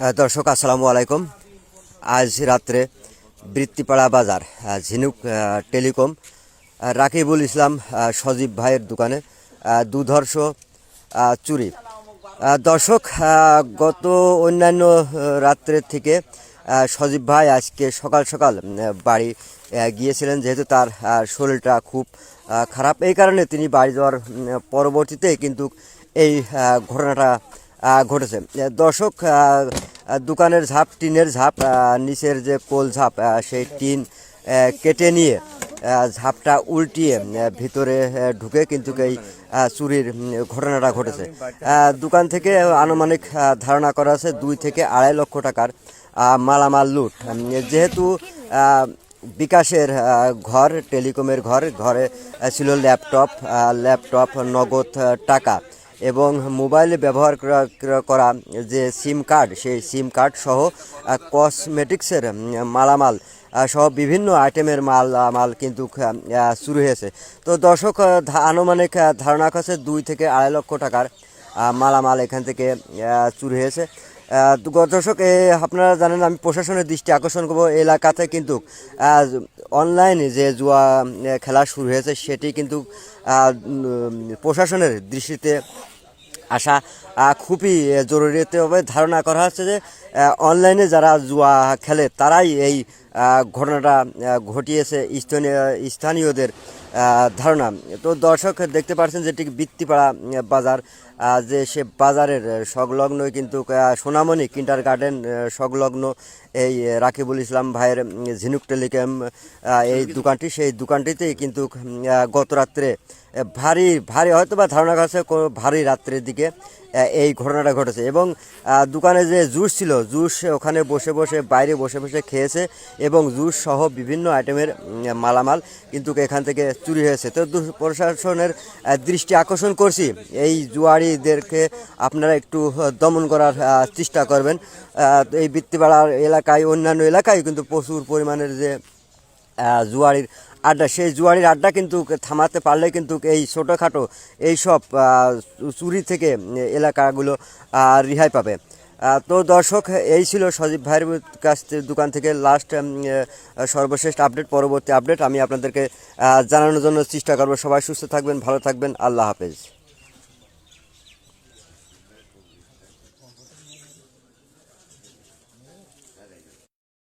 দর্শক আসসালামু আলাইকুম। আজ রাত্রে বৃত্তিপাড়া বাজার ঝিনুক টেলিকম রাকিবুল ইসলাম সজীব ভাইয়ের দোকানে দুধর্ষ চুরি। দর্শক, গত অন্যান্য রাত্রের থেকে সজীব ভাই আজকে সকাল সকাল বাড়ি গিয়েছিলেন, যেহেতু তার শরীরটা খুব খারাপ। এই কারণে তিনি বাড়ি যাওয়ার পরবর্তীতে কিন্তু এই ঘটনাটা ঘটেছে। দর্শক, দোকানের ঝাপ, টিনের ঝাপ, নিচের যে কোল ঝাপ, সেই টিন কেটে নিয়ে ঝাপটা উল্টিয়ে ভিতরে ঢুকে কিন্তু এই চুরির ঘটনাটা ঘটেছে। দোকান থেকে আনুমানিক ধারণা করা আছে 2 থেকে 2.5 লক্ষ টাকার মালামাল লুট। যেহেতু বিকাশের ঘর, টেলিকমের ঘরে ছিল ল্যাপটপ, নগদ টাকা এবং মোবাইলে ব্যবহার করা যে সিম কার্ড, সেই সিম কার্ড সহ কসমেটিক্সের মালামাল সহ বিভিন্ন আইটেমের মাল কিন্তু শুরু হয়েছে। তো দর্শক, আনুমানিক ধারণা করছে 2 থেকে 2.5 লক্ষ টাকার মালামাল এখান থেকে চুরি হয়েছে। দর্শক, আপনারা জানেন, আমি প্রশাসনের দৃষ্টি আকর্ষণ করব, এলাকাতে কিন্তু অনলাইনে যে জুয়া খেলা শুরু হয়েছে সেটি কিন্তু প্রশাসনের দৃষ্টিতে আসা খুবই জরুরি। তবে ধারণা করা হচ্ছে যে অনলাইনে যারা জুয়া খেলে তারাই এই ঘটনাটা ঘটিয়েছে, স্থানীয়দের ধারণা। তো দর্শক, দেখতে পাচ্ছেন যেটি বৃত্তিপাড়া বাজার, যে সে বাজারের সংলগ্নই কিন্তু সোনামণি কিন্ডারগার্টেন সংলগ্ন এই রাকিবুল ইসলাম ভাইয়ের ঝিনুক টেলিকম এই দোকানটি, সেই দোকানটিতেই কিন্তু গত রাত্রে ভারী হয়তো বা ধারণা করছে ভারী রাত্রের দিকে এই ঘটনাটা ঘটেছে। এবং দোকানে যে জুস ছিল, জুস ওখানে বাইরে বসে খেয়েছে এবং জুস সহ বিভিন্ন আইটেমের মালামাল কিন্তু এখান থেকে চুরি হয়েছে। তো প্রশাসনের দৃষ্টি আকর্ষণ করছি, এই জুয়ারিদেরকে আপনারা একটু দমন করার চেষ্টা করবেন। এই বৃত্তিপাড়ার এলাকায়, অন্যান্য এলাকায় কিন্তু প্রচুর পরিমাণের যে জুয়ারির আড্ডা, সেই জুয়ারির আড্ডা কিন্তু থামাতে পারলে কিন্তু এই ছোটোখাটো এইসব চুরি থেকে এলাকাগুলো রেহাই পাবে। তো দর্শক, এই ছিল সজীব ভাইয়ের দোকান থেকে লাস্ট সর্বশেষ আপডেট। পরবর্তী আপডেট আমি আপনাদেরকে জানানোর জন্য চেষ্টা করব। সবাই সুস্থ থাকবেন, ভালো থাকবেন, আল্লাহ হাফেজ।